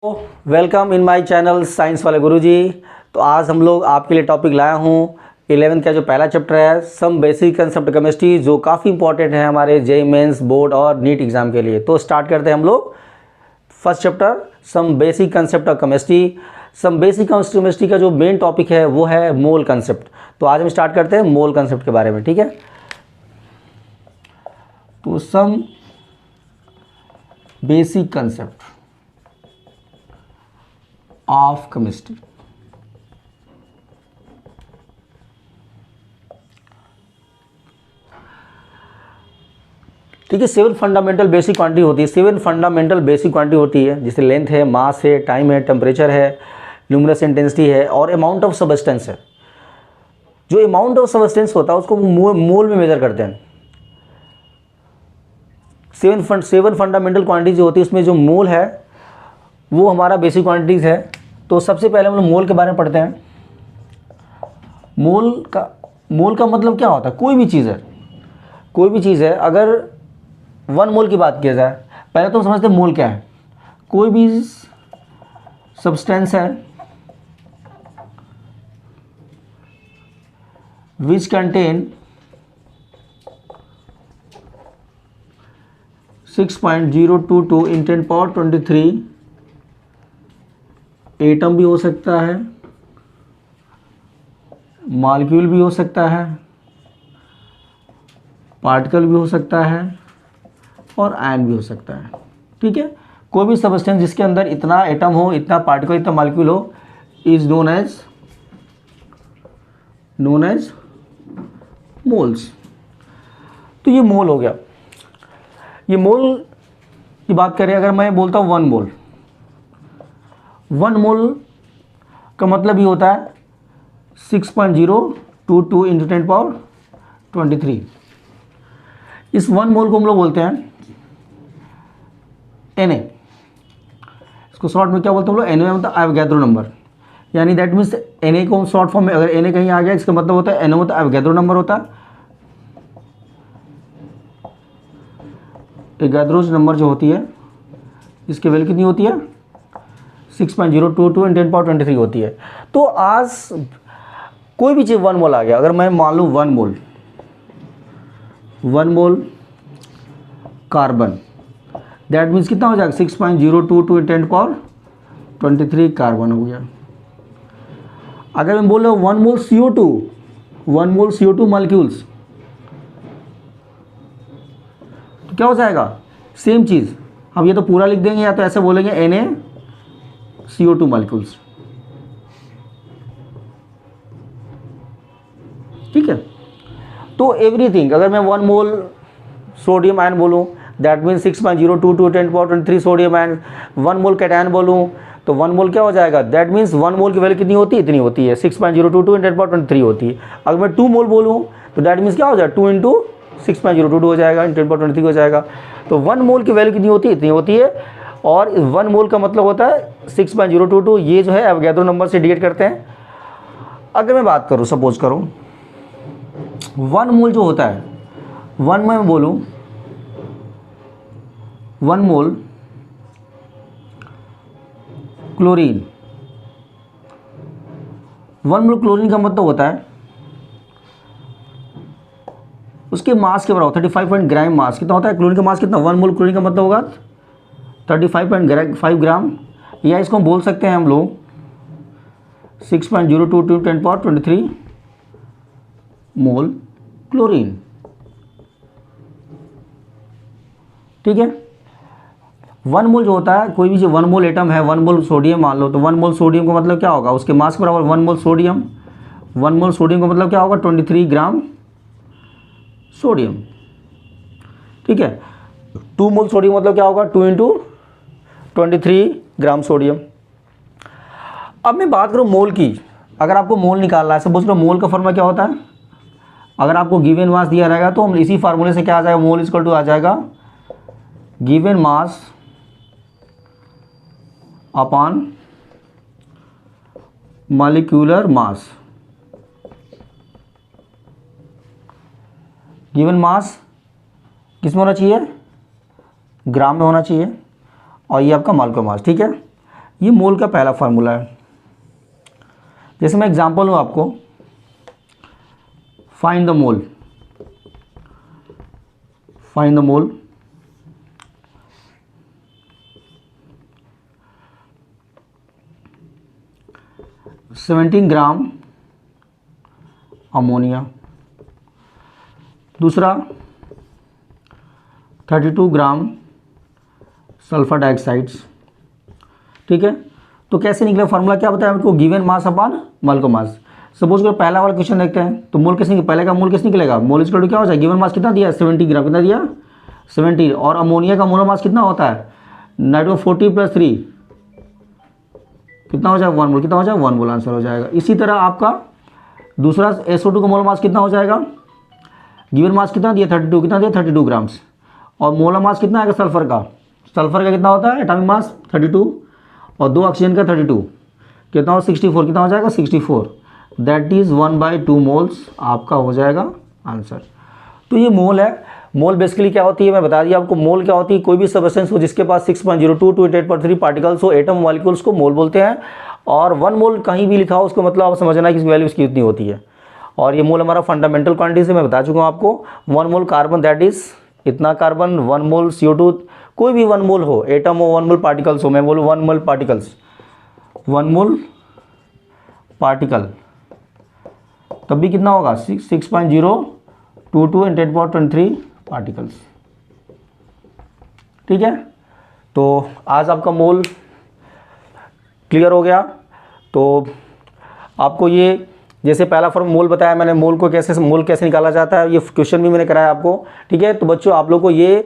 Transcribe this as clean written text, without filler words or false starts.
Welcome in my channel science वाले गुरुजी। तो आज हम लोग आपके लिए टॉपिक लाया हूँ 11th का जो पहला चैप्टर है सम बेसिक कंसेप्ट केमिस्ट्री, जो काफ़ी इंपॉर्टेंट है हमारे जेईई मेंस बोर्ड और नीट एग्ज़ाम के लिए। तो स्टार्ट करते हैं हम लोग first chapter some basic concept of chemistry. Some basic chemistry का जो मेन टॉपिक है वो है मोल कंसेप्ट। तो आज हम स्टार्ट करते हैं मोल कंसेप्ट के बारे में, ठीक है। तो some basic concept of chemistry. ठीक है, 7 फंडामेंटल बेसिक क्वांटिटी होती है। 7 फंडामेंटल बेसिक क्वांटिटी होती है, जैसे लेंथ है, मास है, टाइम है, टेम्परेचर है, ल्यूमिनस इंटेंसिटी है और अमाउंट ऑफ सबस्टेंस है। जो अमाउंट ऑफ सबस्टेंस होता है उसको मोल में मेजर करते हैं। 7 फंडामेंटल क्वांटिटी जो होती है उसमें जो मोल है वो हमारा बेसिक क्वांटिटीज़ है। तो सबसे पहले हम लोग मोल के बारे में पढ़ते हैं। मोल का मतलब क्या होता है? कोई भी चीज़ है, अगर 1 मोल की बात किया जाए, पहले तो समझते हैं मोल क्या है। कोई भी सब्सटेंस है विच कंटेन 6.022 × 10⁻23 एटम भी हो सकता है, मॉलिक्यूल भी हो सकता है, पार्टिकल भी हो सकता है और आयन भी हो सकता है। ठीक है, कोई भी सब्सटेंस जिसके अंदर इतना एटम हो, इतना पार्टिकल, इतना मॉलिक्यूल हो इज नोन एज मोल्स। तो ये मोल हो गया। ये मोल की बात करें, अगर मैं बोलता हूँ 1 मोल, 1 मोल का मतलब ये होता है 6.022 × 10⁻23। इस 1 मोल को हम लोग बोलते हैं Na। इसको शॉर्ट में क्या बोलते हैं हम लोग? Na मतलब एवोगैड्रो नंबर, यानी दैट मीन्स Na को शॉर्ट फॉर्म में अगर Na कहीं आ गया इसका मतलब होता है Na मतलब एवोगैड्रो नंबर होता है। एवोगैड्रोस नंबर जो होती है इसकी वैल्यू कितनी होती है? 6.022 × 10⁻23 होती है। तो आज कोई भी चीज़ 1 मोल आ गया, अगर मैं मान लूँ 1 मोल कार्बन, दैट मीन्स कितना हो जाएगा? 6.022 × 10⁻23 कार्बन हो गया। अगर मैं बोल रहा हूँ 1 मोल CO2 मॉलिक्यूल्स, तो क्या हो जाएगा? सेम चीज़ हम ये तो पूरा लिख देंगे या तो ऐसे बोलेंगे NaCO2 मॉलिक्यूल्स। ठीक है, तो एवरीथिंग, अगर मैं 1 मोल सोडियम आयन बोलूँ that means 6.022 × 10⁻23 sodium ion. 1 mole cation बोलूँ तो 1 मोल क्या हो जाएगा? दैट मीन्स 1 मोल की वैल्यू कितनी होती है? इतनी होती है, 6.022 × 10⁻23 होती है। अगर मैं 2 मोल बोलूँ तो दैट मीन्स क्या हो जाएगा? 2 × 6.022 हो जाएगा, 10⁻23 हो जाएगा। तो 1 मोल की वैल्यू कितनी होती है? इतनी होती है। और 1 मोल का मतलब होता है 6.022, ये जो है एवोगैड्रो नंबर से डिवाइड करते हैं। अगर मैं बात करूँ, सपोज करूँ 1 मोल जो होता है, 1 में मैं बोलूँ 1 मोल क्लोरीन, 1 मोल क्लोरीन का मतलब होता है उसके मास के बराबर 35 ग्राम मास। कितना होता है क्लोरीन का मास? कितना? 1 मोल क्लोरीन का मतलब होगा 35.5 ग्राम, या इसको हम बोल सकते हैं हम लोग 6.022 × 10⁻23 मोल क्लोरीन। ठीक है, 1 मोल जो होता है, कोई भी जो 1 मोल एटम है, 1 मोल सोडियम मान लो, तो 1 मोल सोडियम का मतलब क्या होगा? उसके मास के बराबर 1 मोल सोडियम। 1 मोल सोडियम का मतलब क्या होगा? 23 ग्राम सोडियम। ठीक है, 2 मोल सोडियम मतलब क्या होगा? 2 × 23 ग्राम सोडियम। अब मैं बात करूँ मोल की। अगर आपको मोल निकालना है, सपोज करो मोल का फॉर्मूला क्या होता है? अगर आपको गिवन मास दिया रहेगा तो हम इसी फार्मूले से क्या आ जाएगा? मोल इक्वल टू आ जाएगा given mass upon molecular mass. Given mass किस में होना चाहिए? ग्राम में होना चाहिए, और ये आपका मॉलिक्यूलर मास। ठीक है, ये मोल का पहला फार्मूला है। जैसे मैं एग्जांपल हूँ आपको, find the mole, find the mole, $17 ammonia, दूसरा 32 ग्राम सल्फर डाइऑक्साइड्स। ठीक है, तो कैसे निकला फार्मूला, क्या बताया आपको, गिवन मास अपॉन मोल का मास। सपोज करो पहला वाला क्वेश्चन देखते हैं, तो मोल कैसे, पहले का मोल कैसे निकलेगा, मोल इक्वल टू क्या हो जाएगा, गिवन मास कितना दिया 70 ग्राम, कितना दिया 70, और अमोनिया का मोलर मास कितना होता है, नाइट्रो 40 + 3 कितना हो जाएगा 1 मोल, कितना हो जाएगा 1 मोल, आंसर हो जाएगा। इसी तरह आपका दूसरा SO2 का मोलर मास कितना हो जाएगा, गिवन मास कितना दिया 32, कितना दिया 32 ग्राम्स, और मोलर मास कितना आएगा सल्फर का, सल्फर का कितना होता है एटॉमिक मास 32, और 2 ऑक्सीजन का 32, कितना हो 64, कितना हो जाएगा 64, दैट इज़ 1/2 मोल्स आपका हो जाएगा आंसर। तो ये मोल है। मोल बेसिकली क्या होती है, मैं बता दिया आपको, मोल क्या होती है, कोई भी सब्सटेंस हो जिसके पास 6.02 to 8.3 पार्टिकल्स हो, एटम मॉलिक्यूल्स को मोल बोलते हैं। और 1 मोल कहीं भी लिखा हो उसको मतलब आप समझना है कि इसकी वैल्यू इसकी इतनी होती है। और ये मोल हमारा फंडामेंटल क्वांटिटी से मैं बता चुका हूँ आपको, 1 मोल कार्बन दैट इज़ इतना कार्बन, 1 मोल CO2, कोई भी 1 मोल हो, एटम हो, 1 मोल पार्टिकल्स हो, मैं बोलूँ 1 मोल पार्टिकल्स, 1 मोल पार्टिकल, तब भी कितना होगा 6.022 × 10⁻23 पार्टिकल्स। ठीक है, तो आज आपका मोल क्लियर हो गया। तो आपको ये जैसे पहला फॉर्म मोल बताया मैंने, मोल को कैसे, मोल कैसे निकाला जाता है, ये क्वेश्चन भी मैंने कराया आपको। ठीक है, तो बच्चों आप लोग को ये